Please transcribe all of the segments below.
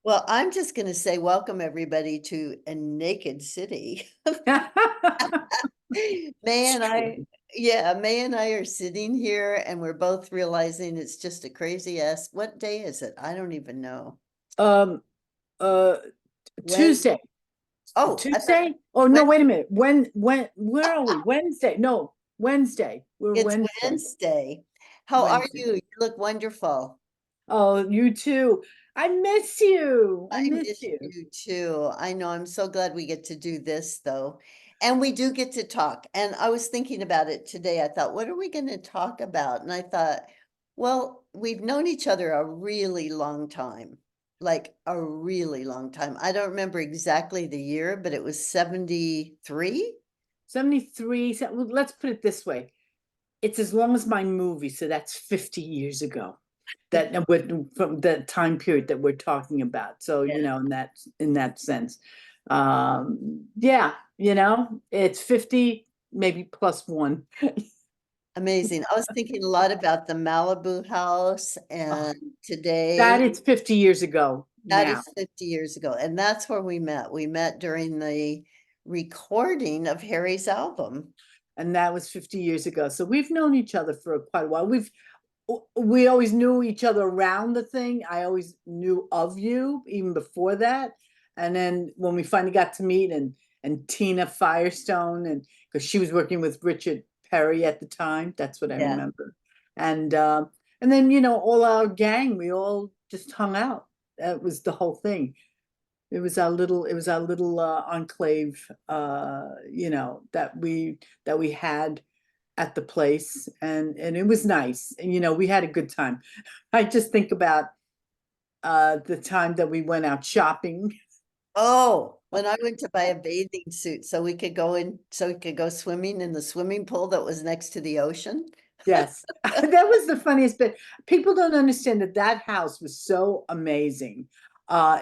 Well, I'm just going to say welcome everybody to a naked city. May It's and I, true. yeah, May and I are sitting here and we're both realizing it's just a crazy ass. What day is it? I don't even know. Um, uh, When? Tuesday. Oh, I thought Tuesday? Oh when no, wait a minute. Where are we? Wednesday. No, Wednesday. We're it's Wednesday. Wednesday. How are Wednesday. you? You look wonderful. Oh, you too. I miss you. I I miss miss you. you too. I know. I'm so glad we get to do this though. And we do get to talk. And I was thinking about it today. I thought, what are we going to talk about? And I thought, well, we've known each other a really long time, like a really long time. I don't remember exactly the year, but it was 73. 73. Well, let's put it this way. It's as long as my movie, so that's 50 years ago. That from the time period that we're talking about. So, Yeah. in that sense. Yeah, it's 50, maybe plus one. Amazing. I was thinking a lot about the Malibu house Oh, and that today. is 50 years ago That now. is 50 years ago. And that's where we met. We met during the recording of Harry's album. And that was 50 years ago. So we've known each other for quite a while. We always knew each other around the thing. I always knew of you even before that. And then when we finally got to meet and Tina Firestone, and because she was working with Richard Perry at the time, that's what I Yeah. remember. And and then all our gang, we all just hung out. That was the whole thing. It was our little enclave, that we had at the place, and it was nice, and we had a good time. I just think about the time that we went out shopping. Oh, when I went to buy a bathing suit so we could go swimming in the swimming pool that was next to the ocean. Yes, that was the funniest bit. People don't understand that that house was so amazing,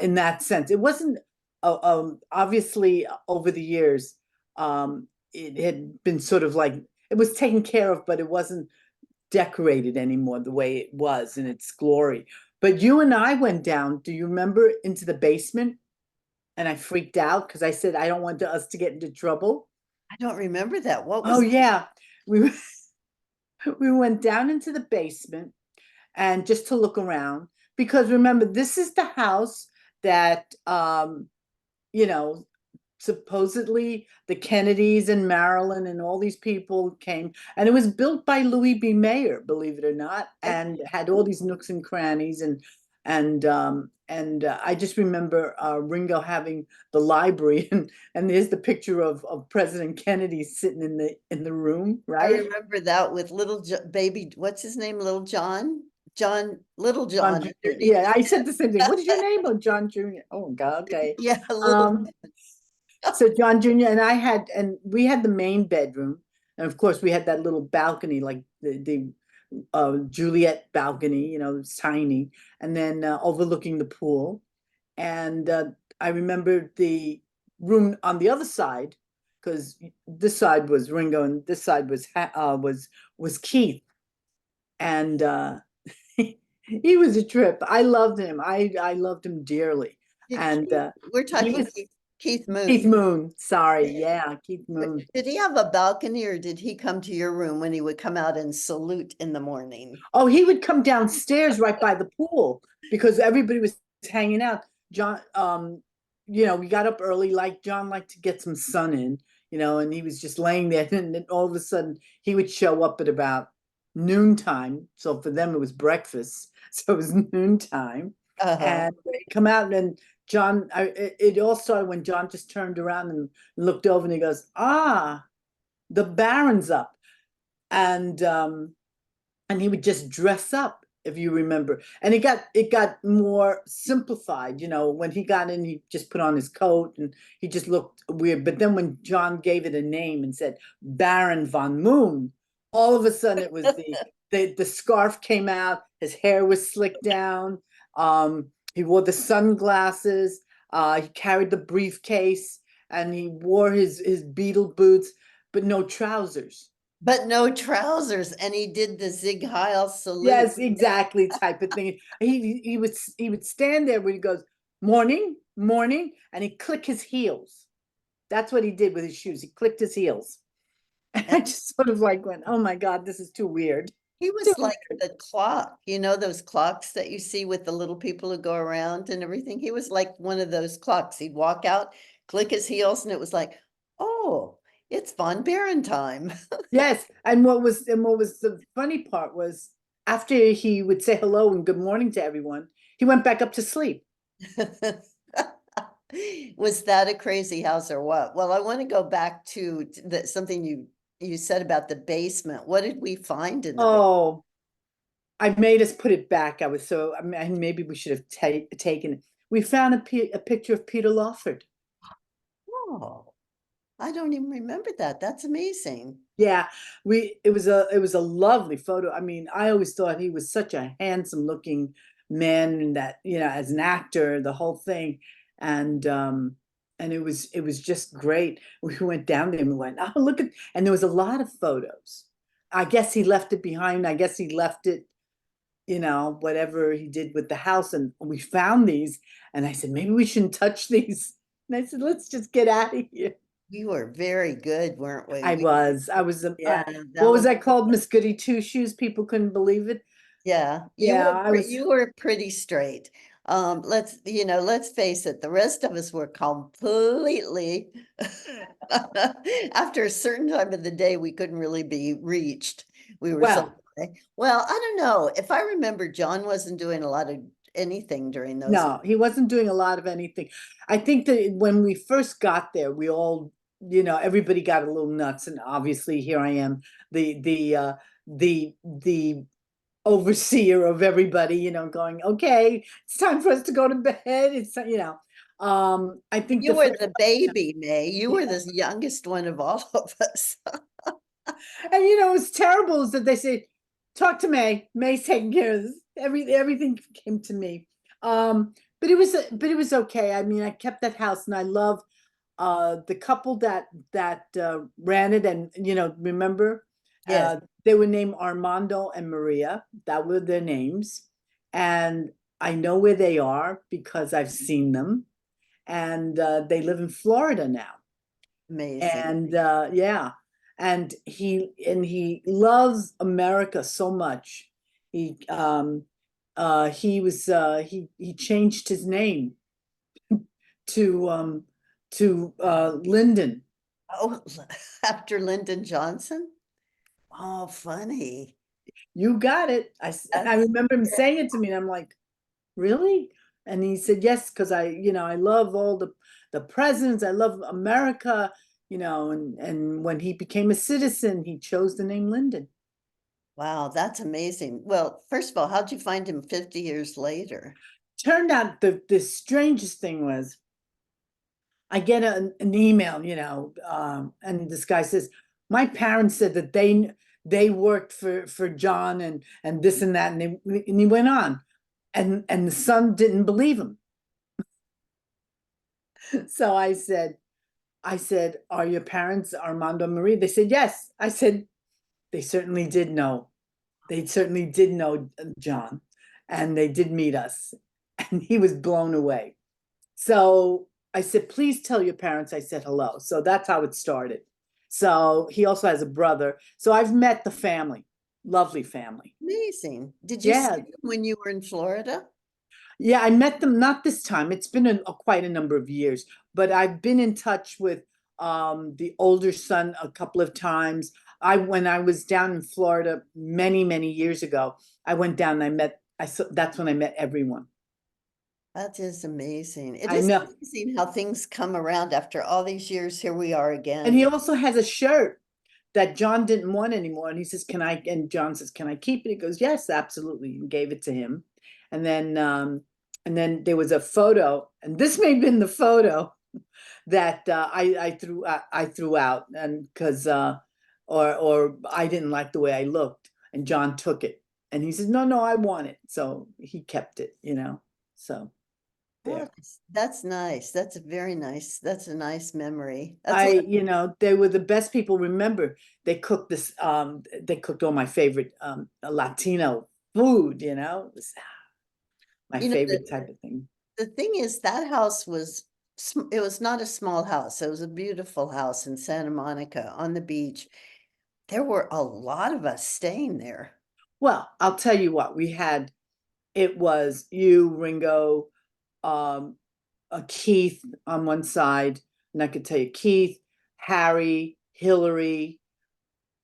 in that sense. It wasn't, obviously, over the years, it had been sort of like it was taken care of, but it wasn't decorated anymore the way it was in its glory. But you and I went down, do you remember, into the basement? And I freaked out because I said I don't want us to get into trouble. I don't remember that. What Oh was yeah. We we went down into the basement and just to look around, because remember, this is the house that you know supposedly the Kennedys and Marilyn and all these people came, and it was built by Louis B. Mayer, believe it or not, that? and had all these nooks and crannies, and I just remember Ringo having the library, and there's the picture of President Kennedy sitting in the room, I right? remember that with baby, what's his name? Little John? Little John John Jr. underneath Yeah, his I bed. said the same thing. What is your name? Oh, John Jr. Oh God, okay. Yeah, little. Um, So John Jr. and we had the main bedroom, and of course we had that little balcony, like the Juliet balcony, it's tiny, and then overlooking the pool. And I remember the room on the other side, because this side was Ringo and this side was Keith, and he was a trip. I loved him. I loved him dearly, Did and Keith, we're he talking was Keith Keith Moon. Moon. Sorry, yeah, Keith Moon. Did he have a balcony or did he come to your room when he would come out and salute in the morning? Oh, he would come downstairs right by the pool because everybody was hanging out. John, we got up early, like John liked to get some sun in, and he was just laying there. And then all of a sudden, he would show up at about noontime. So for them, it was breakfast. So it was noontime. Uh-huh. And they'd come out, and John, it all started when John just turned around and looked over and he goes, "Ah, the Baron's up." And he would just dress up, if you remember, and it got more simplified, when he got in, he just put on his coat and he just looked weird. But then when John gave it a name and said Baron von Moon, all of a sudden it was the scarf came out, his hair was slicked down, he wore the sunglasses, he carried the briefcase, and he wore his beetle boots, but no trousers. But no trousers, and he did the Zig Heil salute. Yes, exactly, type of thing. He would stand there when he goes, morning, and he'd click his heels. That's what he did with his shoes. He clicked his heels. And I And just sort of like went, oh my God, this is too weird. he Too was like weird. the clock, you know, those clocks that you see with the little people who go around and everything. He was like one of those clocks. He'd walk out, click his heels, and it was like, oh, it's Von Barron time. Yes. And what was the funny part was after he would say hello and good morning to everyone, he went back up to sleep. Was that a crazy house or what? Well, I want to go back to something you said about the basement. What did we find in the basement? Oh, I made us put it back. I mean, maybe we should have taken it. We found a picture of Peter Lawford. Oh, I don't even remember that. That's amazing. Yeah, it was a lovely photo. I mean, I always thought he was such a handsome looking man and that, as an actor, the whole thing. And it was just great. We went down there and we went, oh, look at, and there was a lot of photos. I guess he left it behind. I guess he left it, whatever he did with the house. And we found these, and I said, maybe we shouldn't touch these. And I said, let's just get out of here. We were very good, weren't we? I was, That what was was, that called? Miss Goody Two Shoes. People couldn't believe it. yeah, Yeah, I was. you were pretty straight. Let's face it, the rest of us were completely after a certain time of the day, we couldn't really be reached. We were so, Well, well, I don't know. If I remember, John wasn't doing a lot of anything during those. no, he wasn't doing a lot of anything. I think that when we first got there, we all, everybody got a little nuts, and obviously here I am, the overseer of everybody, going, okay, it's time for us to go to bed. I think You the were first, the baby, May. You were the youngest one of all of us. and what's terrible is that they say, talk to May. May's taking care of this. Everything came to me. But it was okay. I mean, I kept that house, and I love the couple that ran it, and remember, Yes, they were named Armando and Maria. That were their names, and I know where they are because I've seen them, and they live in Florida now. amazing. And yeah, and he loves America so much. He changed his name to Lyndon. Oh, after Lyndon Johnson? Oh, funny. You got it. I That's remember him saying it to me, and I'm like, really? And he said, yes, because I love all the presidents. I love America, and when he became a citizen, he chose the name Lyndon. wow, that's amazing. Well, first of all, how'd you find him 50 years later? Turned out the strangest thing was I get an email, and this guy says, my parents said that they worked for John and this and that, and he went on, and the son didn't believe him. So I said, are your parents Armando and Marie? They said yes. I said, they certainly did know. They certainly did know John, and they did meet us, and he was blown away. So I said, please tell your parents I said hello. So that's how it started. So he also has a brother. So I've met the family, lovely family. Amazing. Did you see Yeah. him when you were in Florida? Yeah, I met them not this time. It's been quite a number of years, but I've been in touch with the older son a couple of times. When I was down in Florida many, many years ago, I went down and that's when I met everyone. That is amazing. It I is know. amazing how things come around after all these years. Here we are And he again. also has a shirt that John didn't want anymore. And he says, can I, and John says, can I keep it? He goes, yes, absolutely. And gave it to him. And then there was a photo, and this may have been the photo that I threw out, and because or I didn't like the way I looked, and John took it, and he says, no, no, I want it. So he kept it. So Oh, there. that's nice. That's a very nice. That's a nice memory. That's a I, lot. they were the best people. Remember, they cooked all my favorite Latino food, it was my You know, favorite type of thing. the thing is, that house was, it was not a small house. It was a beautiful house in Santa Monica on the beach. There were a lot of us staying there. Well, I'll tell you what, it was you, Ringo, um, Keith on one side, and I could tell you Keith, Harry, Hillary,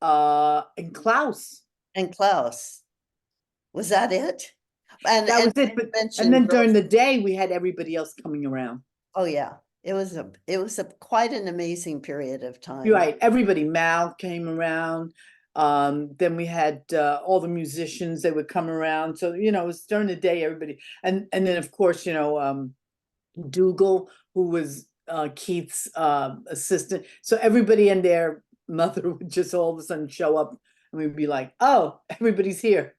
and Klaus. And Klaus, was that it? That And was it. But and mentioned then during girls. the day, we had everybody else coming around. Oh, yeah. It was a quite an amazing period of You're time. right. Everybody, Mal came around. Then we had all the musicians, they would come around. So, it was during the day, everybody. And then of course, Dougal, who was Keith's assistant. So everybody and their mother would just all of a sudden show up and we'd be like, oh, everybody's here.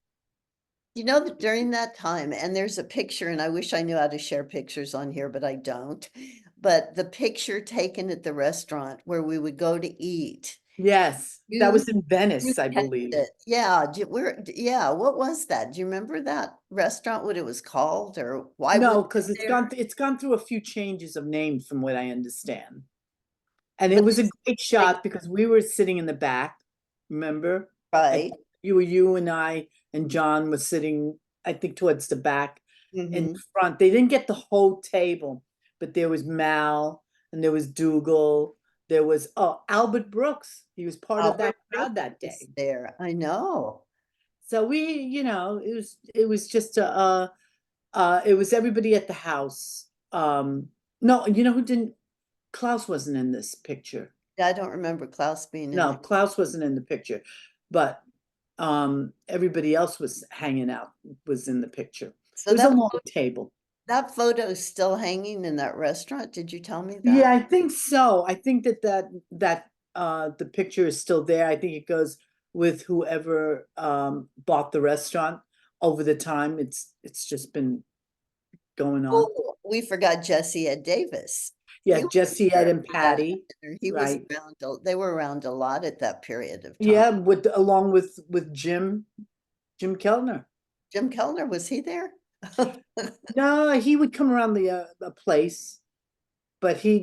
You know that during that time, and there's a picture, and I wish I knew how to share pictures on here, but I don't. But the picture taken at the restaurant where we would go to eat, Yes, that you was in you Venice, I kept believe. it. Yeah, yeah, what was that? Do you remember that restaurant, what it was called, or why we No, went because there? it's gone through a few changes of names from what I understand. And it But was a it's great like, shot because we were sitting in the back, remember? I, right. you and I and John was sitting, I think, towards the back in Mhm. front. They didn't get the whole table, but there was Mal and there was Dougal. There was, oh, Albert Brooks. He was part of that Albert crowd Brooks that was day. there. I know. So it was just it was everybody at the house. No, you know who didn't, Klaus wasn't in this picture. Yeah, I don't remember Klaus being in No, there. Klaus wasn't in the picture, but everybody else was hanging out, was in the picture. It So was a long table. that photo is still hanging in that restaurant. Did you tell me Yeah, that? I think so. I think that the picture is still there. I think it goes with whoever bought the restaurant over the time. It's just been going on. Oh, we forgot Jesse Ed Davis. Yeah, He was Jesse, Ed, there and for that Patty, dinner. He was right? around, they were around a lot at that period of time. Yeah, with along with Jim Kellner. Jim Kellner, was he there? No, he would come around the place, but but He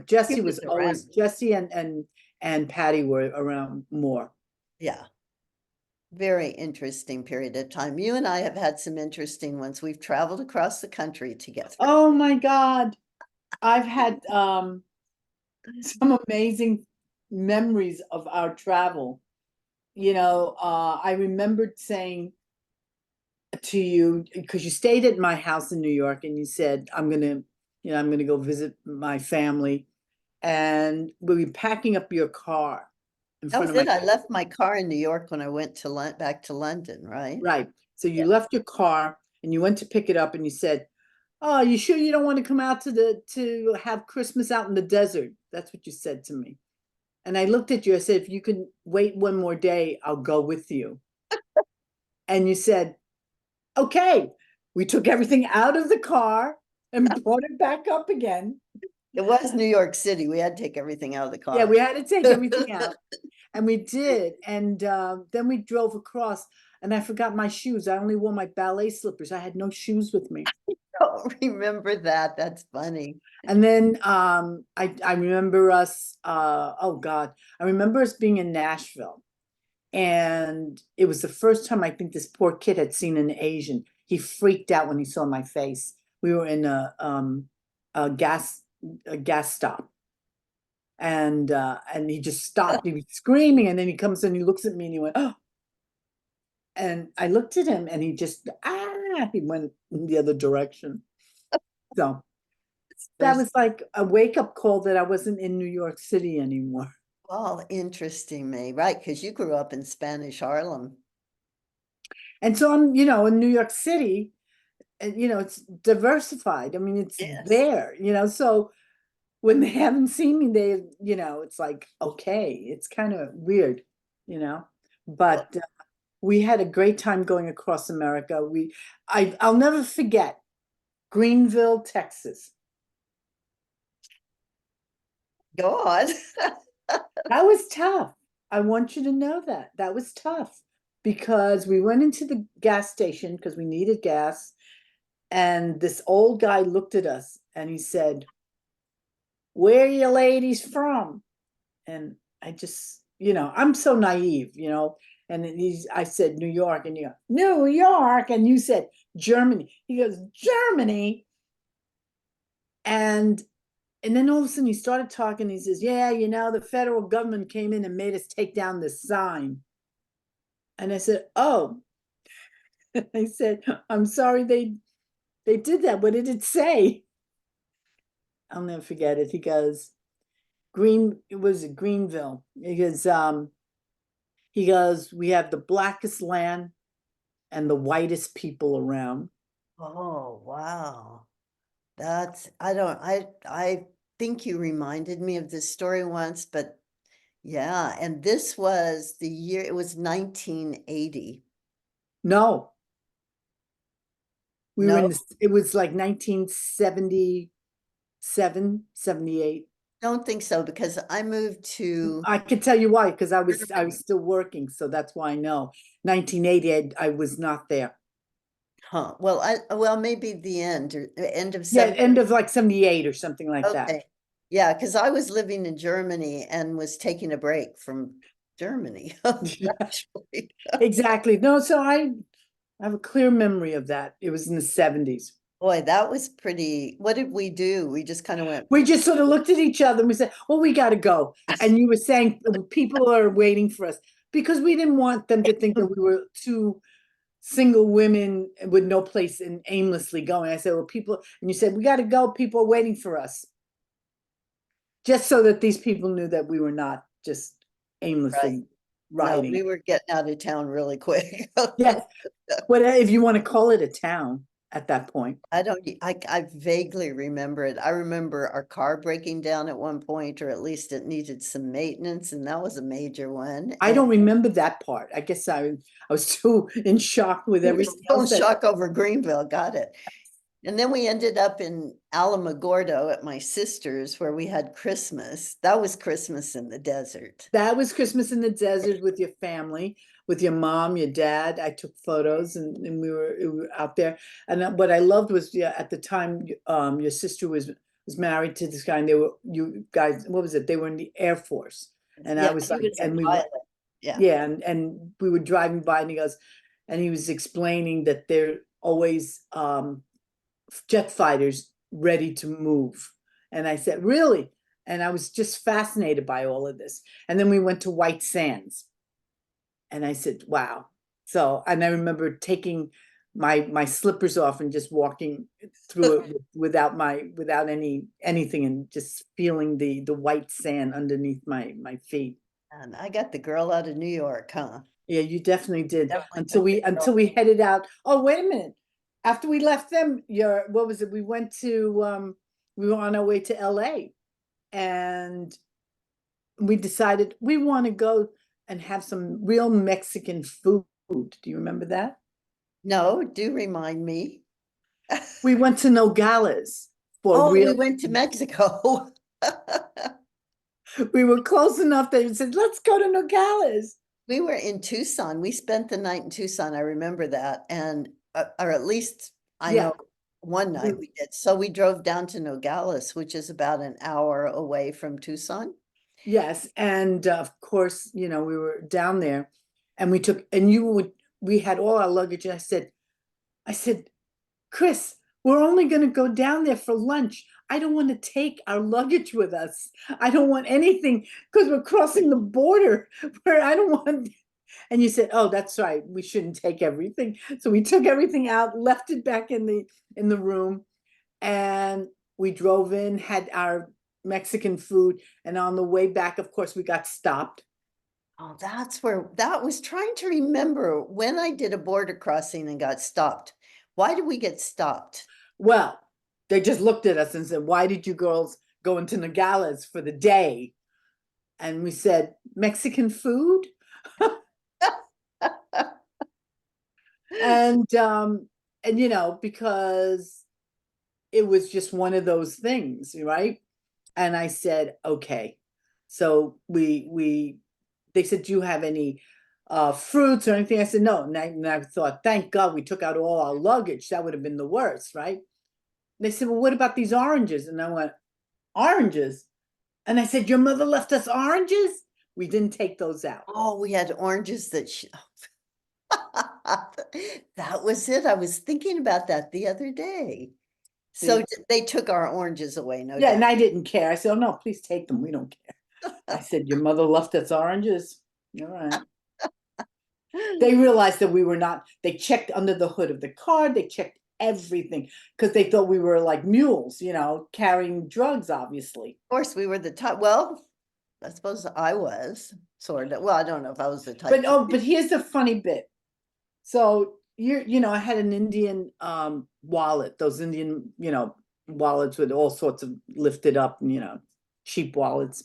Jesse was was always around. Jesse and Patty were around more. Yeah, very interesting period of time. You and I have had some interesting ones. We've traveled across the country together. Oh my God. I've had some amazing memories of our travel. I remembered saying to you, because you stayed at my house in New York and you said, I'm gonna go visit my family. And we'll be packing up your car in That front was of my, it. I left my car in New York when I went to back to London, right? right. So Yeah. you left your car and you went to pick it up and you said, oh, you sure you don't want to come out to have Christmas out in the desert? That's what you said to me. And I looked at you, I said, if you can wait one more day, I'll go with you. And you said, okay. We took everything out of the car and brought it back up again. It was New York City. We had to take everything out of the Yeah, car. we had to take everything out. And we did. And then we drove across and I forgot my shoes. I only wore my ballet slippers. I had no shoes with me. Don't remember that. That's funny. And then I remember us, oh God, I remember us being in Nashville. And it was the first time I think this poor kid had seen an Asian. He freaked out when he saw my face. We were in a gas stop. And he just stopped. He was screaming, and then he comes and he looks at me and he went, oh. And I looked at him and he went in the other direction. So that First, was like a wake-up call that I wasn't in New York City anymore. well, interesting, May, right? Because you grew up in Spanish Harlem. And so I'm, in New York City, and it's diversified. I mean, it's Yes. there, so when they haven't seen me, it's like, okay, it's kind of weird, you know. Well, But we had a great time going across America. I'll never forget Greenville, Texas. go on. That was tough. I want you to know that. That was tough because we went into the gas station because we needed gas. And this old guy looked at us and he said, "Where are you ladies from?" And I just, I'm so naive, And I said New York, and you go, New York, and you said Germany. He goes, Germany. And then all of a sudden he started talking. He says, "Yeah, the federal government came in and made us take down this sign." And I said, "Oh." I said, "I'm sorry they did that. What did it say?" I'll never forget it. He goes, it was Greenville. He goes, "We have the blackest land and the whitest people around." Oh, wow. I think you reminded me of this story once, but yeah, and this was the year, it was 1980. No, we were No, it was like 1977, 78. don't think so, because I moved to I can tell you why, because I was Germany. still working, so that's why I know. 1980, I was not there. Huh, well, maybe the end or the end of Yeah, seven. end of like 78 or something like that. Okay. Yeah, because I was living in Germany and was taking a break from Germany, actually. Exactly. No, so I have a clear memory of that. It was in the 70s. Boy, that was pretty. What did we do? We just kind of went, We just sort of looked at each other and we said, "Well, we got to go." And you were saying people are waiting for us because we didn't want them to think that we were two single women with no place and aimlessly going. I said, "Well, people," and you said, "We got to go. People are waiting for us." Just so that these people knew that we were not just right. aimlessly No, riding. we were getting out of town really quick. Yes, what if you want to call it a town at that point. I vaguely remember it. I remember our car breaking down at one point, or at least it needed some maintenance, and that was a major one. I And don't remember that part. I guess I was too in shock with we were everything still in else that shock over Greenville, got it. And then we ended up in Alamogordo at my sister's where we had Christmas. That was Christmas in the desert. that was Christmas in the desert with your family, with your mom, your dad. I took photos and we were out there. And what I loved was, yeah, at the time, your sister was married to this guy, and you guys, what was it? They were in the Air Force, and I Yeah, was he like, was a and we were, pilot. Yeah. yeah, and we were driving by, and he was explaining that they're always jet fighters ready to move. And I said, "Really?" And I was just fascinated by all of this. And then we went to White Sands. And I said, "Wow." So, and I remember taking my slippers off and just walking through it without anything, and just feeling the white sand underneath my feet. And I got the girl out of New York, huh? Yeah, you definitely did Definitely until took we the until girl. we headed out. Oh, wait a minute. After we left them, what was it? We were on our way to LA, and we decided we want to go and have some real Mexican food. Do you remember that? No, do remind me. We went to Nogales for Oh, we real. went to Mexico. We were close enough that we said, "Let's go to Nogales." We were in Tucson. We spent the night in Tucson. I remember that. And, or at least I Yeah. know one night we did. So we drove down to Nogales, which is about an hour away from Tucson. Yes, and of course, we were down there, and we had all our luggage. And I said, "Chris, we're only going to go down there for lunch. I don't want to take our luggage with us. I don't want anything because we're crossing the border where I don't want." And you said, "Oh, that's right. We shouldn't take everything." So we took everything out, left it back in the room, and we drove in, had our Mexican food, and on the way back, of course, we got stopped. Oh, that's where that was trying to remember when I did a border crossing and got stopped. Why did we get stopped? Well, they just looked at us and said, "Why did you girls go into Nogales for the day?" And we said, "Mexican food." And because it was just one of those things, right? And I said, "Okay." So they said, "Do you have any fruits or anything. I said, no. And I thought, thank God we took out all our luggage. That would have been the worst, right? They said, well, what about these oranges? And I went, oranges? And I said, your mother left us oranges? We didn't take those out. Oh, we had oranges that that was it. I was thinking about that the other day. So See? they took our oranges away, no Yeah, and doubt. I didn't care. I said, oh, no, please take them. We don't care. I said, your mother left us oranges? All right. They realized that we were not, they checked under the hood of the car, they checked everything because they thought we were like mules, carrying drugs, obviously. Of course, we were the type, well, I suppose I was sort of, well, I don't know if I was the type. But here's the funny bit. So I had an Indian wallet, those Indian, wallets with all sorts of lifted up, cheap wallets.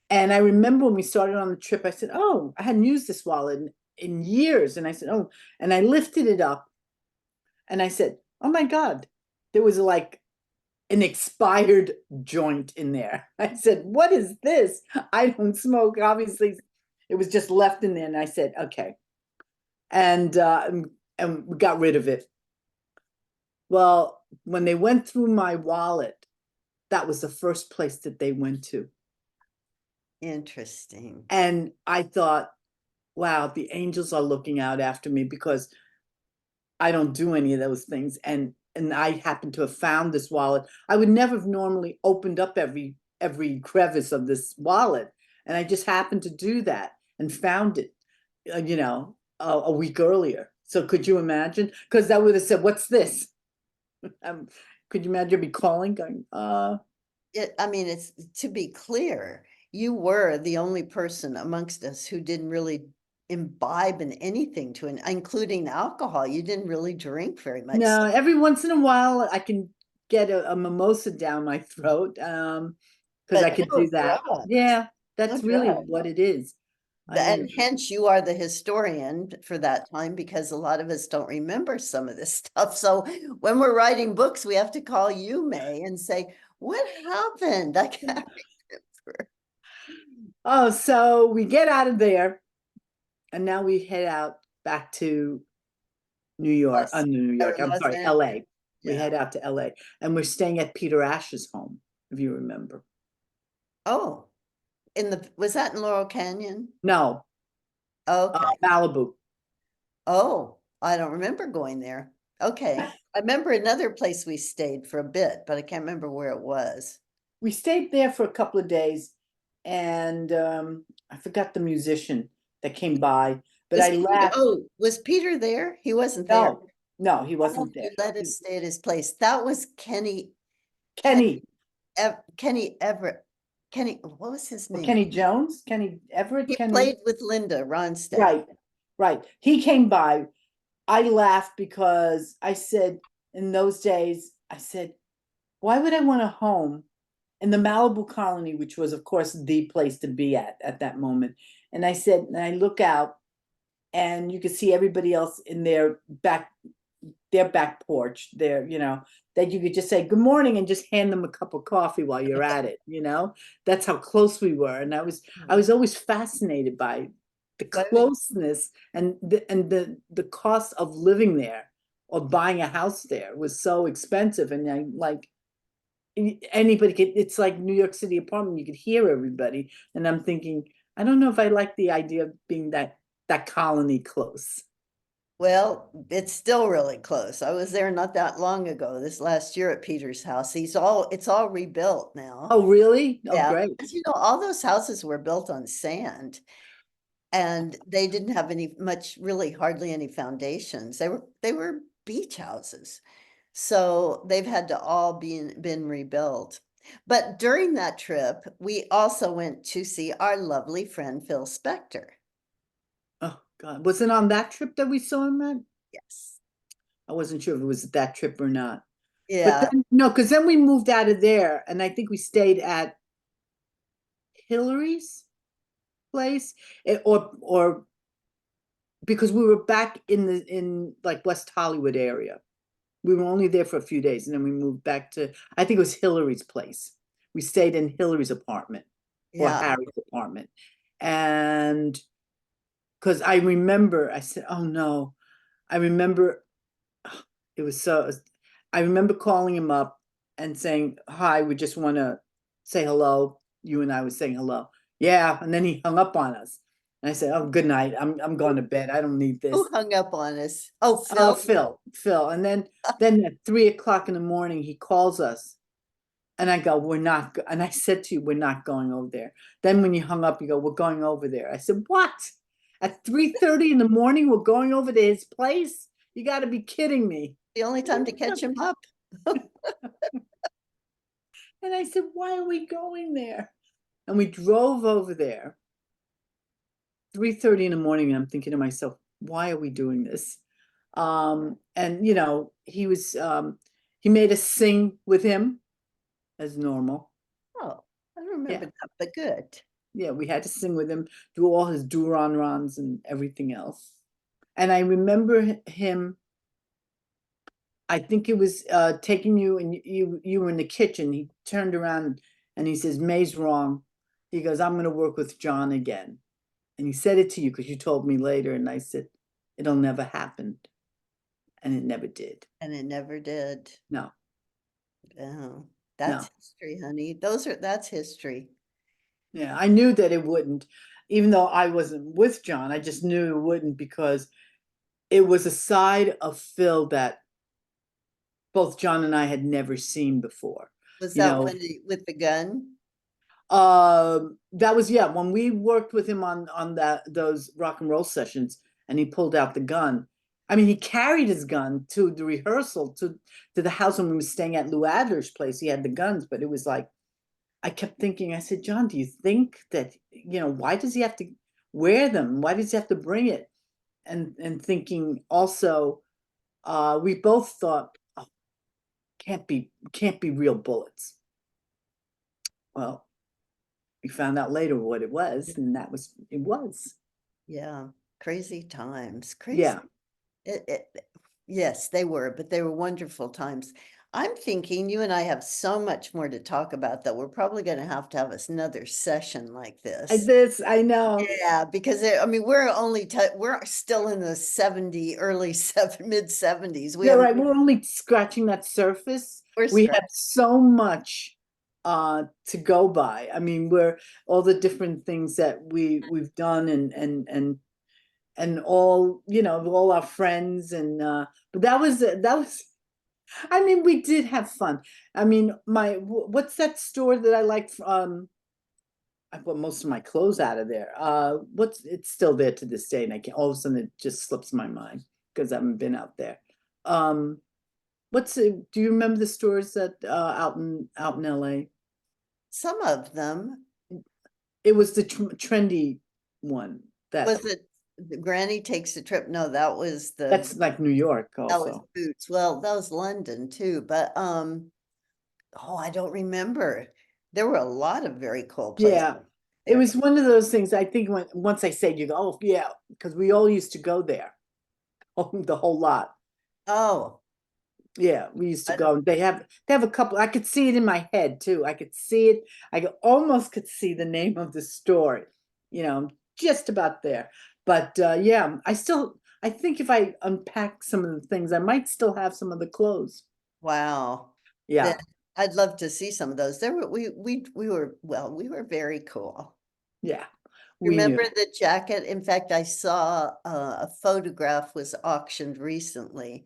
And I remember when we started on the trip, I said, oh, I hadn't used this wallet in years. And I said, oh, and I lifted it up and I said, oh my God, there was like an expired joint in there. I said, what is this? I don't smoke. Obviously, it was just left in there. And I said, okay. And we got rid of it. Well, when they went through my wallet, that was the first place that they went to. Interesting. And I thought, wow, the angels are looking out after me because I don't do any of those things. And I happen to have found this wallet. I would never have normally opened up every crevice of this wallet. And I just happened to do that and found it, a week earlier. So could you imagine? Because that would have said, what's this? Could you imagine me calling, going, I mean, it's to be clear, you were the only person amongst us who didn't really imbibe in anything including alcohol. You didn't really drink very much. no, every once in a while I can get a mimosa down my throat, because I But could no do that. drugs, Yeah, no that's really drugs. what it is. And hence you are the historian for that time because a lot of us don't remember some of this stuff. So when we're writing books, we have to call you, May, and say, what happened? I can't remember. Oh, so we get out of there and now we head out back to New York, Los, New York, I'm Los sorry, Angeles. LA. We Yeah. head out to LA and we're staying at Peter Ash's home, if you remember. Oh, was that in Laurel Canyon? No, Okay. Malibu. Oh, I don't remember going there. Okay. I remember another place we stayed for a bit, but I can't remember where it was. We stayed there for a couple of days and I forgot the musician that came by, but I laughed. Was Peter there? He wasn't there. No, no, he Oh, wasn't he there. let us stay at his place. That was Ken, Kenny, Kenny Everett. Kenny, what was his name? Kenny Jones, Kenny Everett, He Kenny. played with Linda Ronstadt. Right, right. He came by. I laughed because I said in those days, I said, why would I want a home in the Malibu colony, which was, of course, the place to be at that moment. And I said, and I look out and you could see everybody else in their back porch there, that you could just say good morning and just hand them a cup of coffee while you're at it, that's how close we were. And I was always fascinated by the closeness and the cost of living there or buying a house there was so expensive. And I like anybody could, it's like New York City apartment, you could hear everybody. And I'm thinking, I don't know if I like the idea of being that colony close. Well, it's still really close. I was there not that long ago, this last year at Peter's house. It's all rebuilt now. Oh, really? Oh, Yeah, great. because all those houses were built on sand and they didn't have hardly any foundations. They were beach houses. So they've had to all been rebuilt. But during that trip, we also went to see our lovely friend Phil Spector. Oh, God. Was it on that trip that we saw him at? Yes. I wasn't sure if it was that trip or not. But Yeah. then, no, because then we moved out of there and I think we stayed at Hillary's place, or because we were back in like West Hollywood area. We were only there for a few days and then we moved back to, I think it was Hillary's place. We stayed in Hillary's apartment or Yeah. Harry's apartment. And because I remember I said, "Oh no." I remember it was so I remember calling him up and saying, "Hi, we just want to say hello." You and I was saying hello. Yeah, and then he hung up on us. And I said, "Oh, good night. I'm going to bed. I don't need Who this." hung up on us? Oh, Phil? Phil. And then at 3 o'clock in the morning he calls us. And I go, "We're not and I said to you, we're not going over there." Then when you hung up, you go, "We're going over there." I said, "What? At 3:30 in the morning, we're going over to his place? You got to be kidding me." The only time to catch him up. And I said, "Why are we going there?" And we drove over there, 3:30 in the morning, and I'm thinking to myself, "Why are we doing this?" And he made us sing with him as normal. Oh, I don't remember Yeah. that, but good. Yeah, we had to sing with him, do all his runs and everything else. And I remember him, I think it was taking you and you were in the kitchen. He turned around and he says, "May's wrong." He goes, "I'm gonna work with John again." And he said it to you because you told me later, and I said, "It'll never happen." And it never did. And it never did. No, Oh, that's no. history, honey. That's history. Yeah, I knew that it wouldn't, even though I wasn't with John, I just knew it wouldn't because it was a side of Phil that both John and I had never seen before. Was You that know, when with the gun? that was, yeah, when we worked with him on those rock and roll sessions, and he pulled out the gun. I mean, he carried his gun to the rehearsal to the house when we were staying at Lou Adler's place. He had the guns, but it was like I kept thinking. I said, "John, do you think that why does he have to wear them? Why does he have to bring it?" And thinking also, we both thought, "Oh, can't be real bullets." Well, we found out later what it was, and it was. Yeah, crazy times, crazy. Yeah. Yes, they were, but they were wonderful times. I'm thinking you and I have so much more to talk about that we're probably going to have another session like this. I know. Yeah, because I mean, we're still in the early mid 70s. We Yeah, haven't, right. We're only scratching that surface. we're We scratching. have so much to go by. I mean, we're all the different things that we've done and all our friends but that was I mean, we did have fun. I mean, what's that store that I like? I bought most of my clothes out of there. It's still there to this day, and I can't. All of a sudden, it just slips my mind because I haven't been out there. Um, do you remember the stores that out in LA? Some of them. It was the trendy one that Was it the Granny Takes a Trip? No, that's like New York that was also. Boots. Well, that was London too, but oh, I don't remember. There were a lot of very cool places Yeah, it there. was one of those things. I think once I said, you go, "Oh yeah," because we all used to go there, the whole lot. Oh, Yeah, we used to I go. They have a couple. I could see it in my head too. I could see it. Almost could see the name of the store. Just about there. But yeah, I think if I unpack some of the things, I might still have some of the clothes. wow. Then Yeah, I'd love to see some of those. There were we were well, we were very cool. yeah, we knew. Remember the jacket? In fact, I saw a photograph was auctioned recently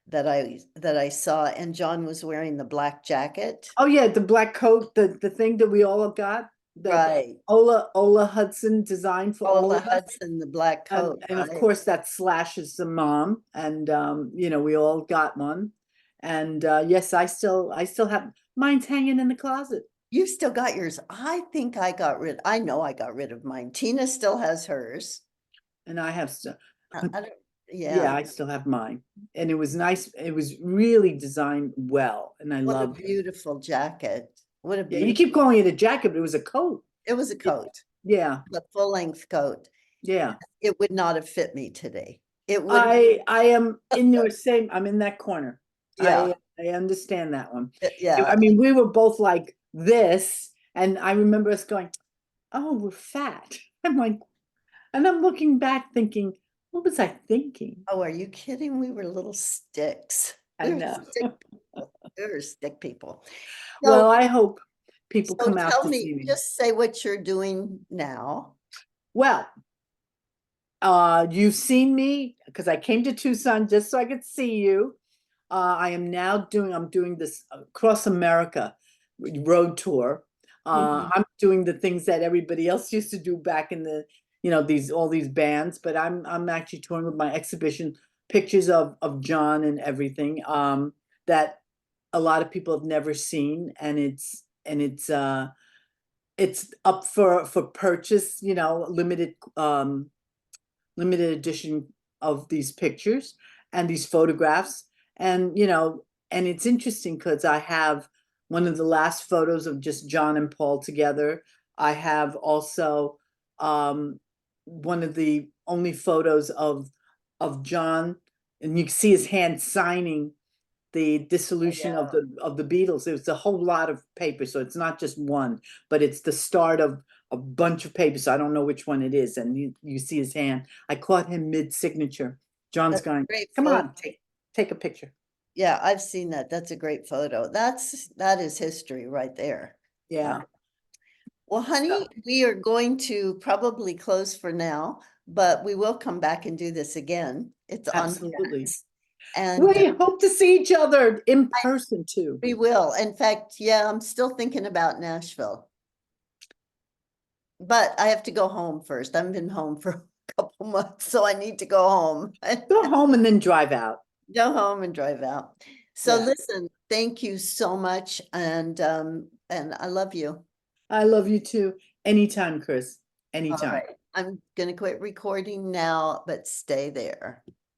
that I saw, and John was wearing the black jacket. Oh yeah, the black coat, the thing that we all got, that Right. Ola Hudson designed for all Ola of us. Hudson, the black coat, And of right? course that slashes the mom, and we all got one. And yes, I still have mine's hanging in the closet. You still got yours. I know I got rid of mine. Tina still has hers. And I have still I don't, yeah, yeah. I still have mine. And it was nice. It was really designed well, and I What a loved it. beautiful jacket. What a Yeah, you beautiful, keep calling it a jacket, but it was a coat. it was a coat, Yeah, a full length coat. yeah. It would not have fit me today. It would have, I am in your same. I'm in that corner. yeah, I understand that one. yeah. I mean, we were both like this, and I remember us going, "Oh, we're fat." I'm like, And I'm looking back thinking, what was I thinking? Oh, are you kidding? We were little sticks. I We were know. stick people. We were stick people. So, Well, I hope people so come out tell to me, see me. just say what you're doing now. Well, you've seen me because I came to Tucson just so I could see you. I'm doing this across America road tour. Mhm. I'm doing the things that everybody else used to do back in the, all these bands, but I'm actually touring with my exhibition, pictures of John and everything, that a lot of people have never seen, and it's up for purchase, limited edition of these pictures and these photographs. And, and it's interesting because I have one of the last photos of just John and Paul together. I have also one of the only photos of John, and you can see his hand signing the dissolution Yeah. of the Beatles. It was a whole lot of paper, so it's not just one, but it's the start of a bunch of papers. So I don't know which one it is, and you see his hand. I caught him mid signature. John's That's a going, great "Come photo. on, take a picture." Yeah, I've seen that. That's a great photo. That is history right there. Yeah. Well, So, honey, we are going to probably close for now, but we will come back and do this again. It's on absolutely. chance. And We hope to see each other in person too. we will. In fact, yeah, I'm still thinking about Nashville. But I have to go home first. I haven't been home for a couple months, so I need to go home. Go home and then drive out. Go home and drive out. So Yeah. listen, thank you so much, and I love you. I love you too. Anytime, Chris. All Anytime. right. I'm gonna quit recording now, but stay there.